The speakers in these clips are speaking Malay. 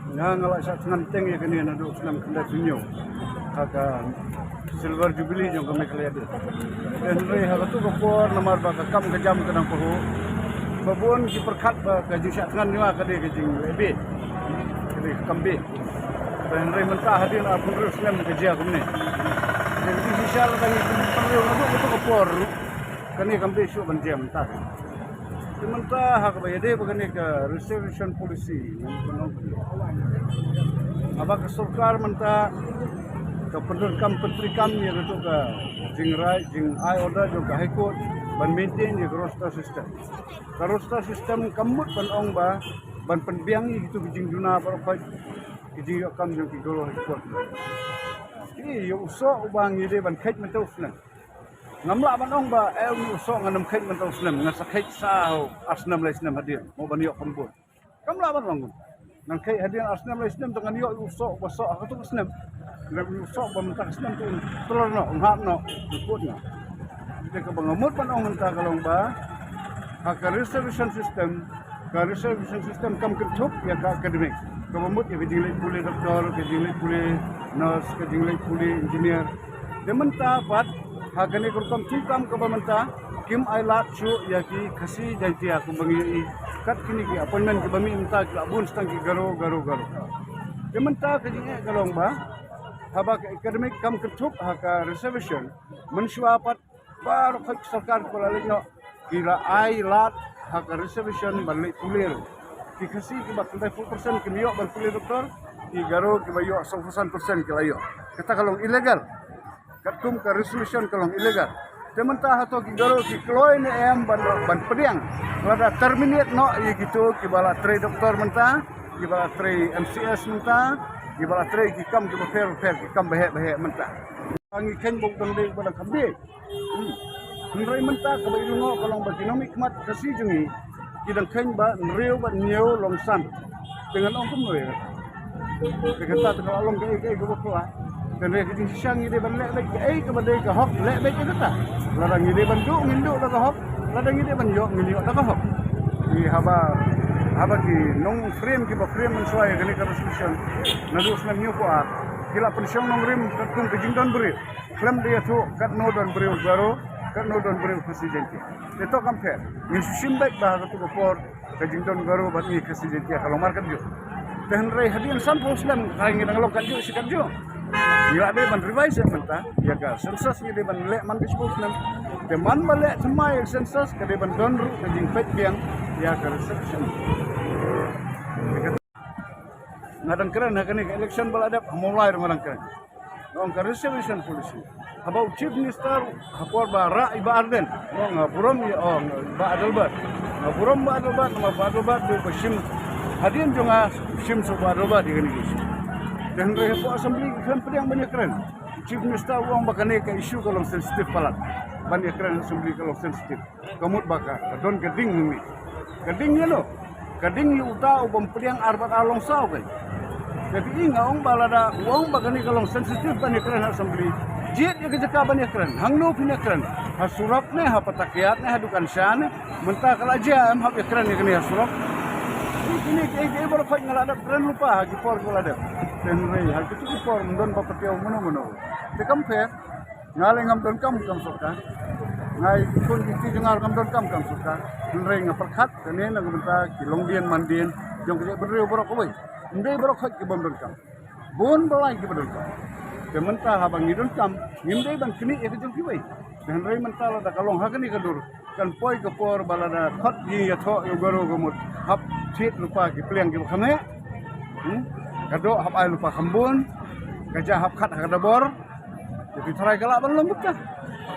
Nga ngalak sa nganteng ya kini nadu senam kenda tunyo. Haka silver jubilee jong kami kelihatan. Dan rei haka tu kapor nomor ba kam kejam kenang poho. Babun ki perkat ba kaju syak ngan ni ka de kajing lebe. Kede kambe. Dan rei mentah hadir apa terus senam kerja kami. Jadi sisa tadi perlu nadu tu kapor. Kani kambe syu banjam mentah. Sementara hak bayade begini ke reservation policy apa ke सरकार mentah ke penderkam menteri kami itu ke jingrai jing I order juga high court ban maintain di roster system. Roster system kamut ban ong ba ban penbiang itu jing juna apa jing kam yang kigolo high court. Ini yo usok ubang ide ban kait mentau ngamla banong ba usok nganam kait mentau slam ngasakait sao asnam laisnam hadir mau banyo kambun kamla banong nang kait hadir asnam laisnam dengan yo usok basok aku tu slam nang usok bamentak slam tu telurno unghapno ikutnya dia ke bangamut banong mentah kalong ba hak reservation system kam ketuk ya ka akademik kamut ya kejilai pulih doktor kejilai pulih nurse kejilai pulih engineer dia mentah pat Hakani kurkam tukam kabamanta kim ailat chu yaki khasi janti aku bangi kat kini ki appointment ki bami minta ki abun stang ki garo. Demanta kajinge galong ba haba academic kam ketuk haka reservation mensuapat baru khak sarkar kolalino kira ailat haka reservation balik pulir ki khasi ki bakal 4% ki miyo bal pulir doktor ki garo ki bayo 100% ki layo kata kalong ilegal katum ke resolution kalong ilegal. Sementara atau garo ki kloy ni ban pediang. Lada terminate no ye gitu ki bala tray doktor mentah, ki bala tray MCS mentah, ki bala tray ki kam ki fair ki kam behe mentah. Angi ken bok dang dei bala kambe. Nrai mentah ka bai ngo kalong ba economic mat kasi jungi ki dang ken ba nriu ba nyeu longsan. Dengan ong kum we. Kata tak long ke go ko dan rek di sang ide ban lek baik ke badai ke hok lek baik ke ta ladang ide ban du ngindu da ke hok ladang ide ban yo ngindu da ke hok di haba ki nong frame ki ba frame mensuai kini ka resolution nadu usman new ko kila pensiong nong rim katung ke jingdan beri klaim dia tu kat no don beri garo kat no don beri presidenti itu compare ni simbek ba ka tu ko por ke jingdan garo ba ni presidenti kalau market jo dan rei hadian sampul islam kaing nang lokal jo sikat jo Bila dia ban revise mentah, ya ka sensus dia ban lek man disebut nam. Dia man balek semai sensus ke dia ban donru ke jing pet biang ya ka reception. Ngadang keren hakani election balada mulai ngadang keren. Ong ka reception policy. About chief minister hapor bara iba arden. Ong burom ya ong ba adalbat. Burom ba adalbat ma ba adalbat do bashim. Hadian jonga shim so ba adalbat di kani. Dan repo assembly kan pedang banyak keren. Chief Minister uang bakane ke isu kalau sensitif palat. Banyak keren assembly kalau sensitif. Kamut baka don geding ni. Geding ni lo. Geding yu uta ubam pedang arbat along sau kan. Jadi inga ong balada uang bakane kalau sensitif banyak keren assembly. Jit ya kejaka banyak keren. Hangno punya keren. Hasurap ne ha patakiat ne ha dukan syan mentah kalajam ha keren ni kini hasurap. Ini baru kau ngalada keren lupa haji por ngalada. Tenrei hal itu por mendon bapatiau mana. Dekam fair ngalai ngam don kam suka. Ngai pun kiti dengar kam don kam suka. Tenrei ngaperkat kene nang benta kilongdian mandien jong kerja berdiri borok koi. Ndai borok hak kibam don kam. Bon balai kibam don kam. Sementara habang idon kam ngimdai ban kini ya kejong kiwai. Tenrei mentala da kalong hakani kadur. Kan poi ke por balada khot yi ya tho yo garo gomut hap chit lupa ki pliang ki khame kado hap ai lupa kambun kaja hap khat kadabor di tharai kala ban lembut ka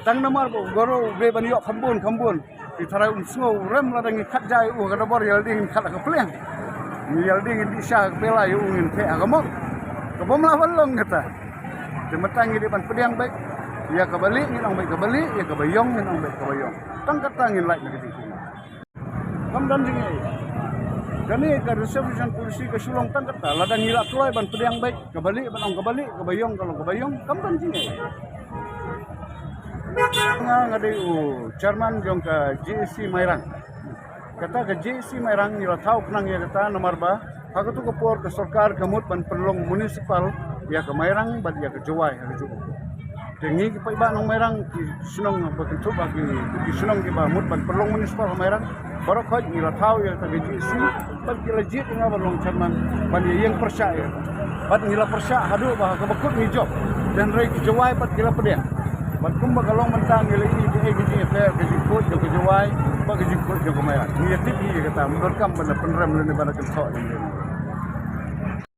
tang namar bo garo be ban yo kambun di tharai sngo rem la dangi khat jai u kadabor yal ding khat ka pliang ni yal ding di sha bela yu ngin the agamok ka bom la ban long kata temetang di ban pediang baik ya kabali ngin ong baik kabali ya kabayong ngin ong baik kabayong tang katangin like na kiti kam dan jingi kani ka reservation policy ka sulong tang kata ladang ngila tuai ban pediang baik kabali ban ong kabali kabayong kalau kabayong kam dan jingi ngade chairman jong ka JSC Mairang kata ka JSC Mairang ni tahu kenang ya kata nomor ba Hak tu kapor ke sarkar kamut ban perlong municipal ya ke Mairang ban ya ke Jawai ha ju. Tengi ki pai ba nong Mairang ki sunong ba ki tu ba ki sunong ki ba mut ban perlong municipal Mairang baru khoj ni la thau ya ta gaji si ban ki lajit nga ban long chairman ban yang persya ya. Ban ni la persya hadu ba ka bakut ni job dan rai ki Jawai bat ki la pedek. Ban kum ba kalong mentang ni lagi ki gaji affair gaji kut jo ke Jawai ba gaji kut jo ke Mairang. Ni tip ni kata menurut kam ban penram le ban ke sok ni.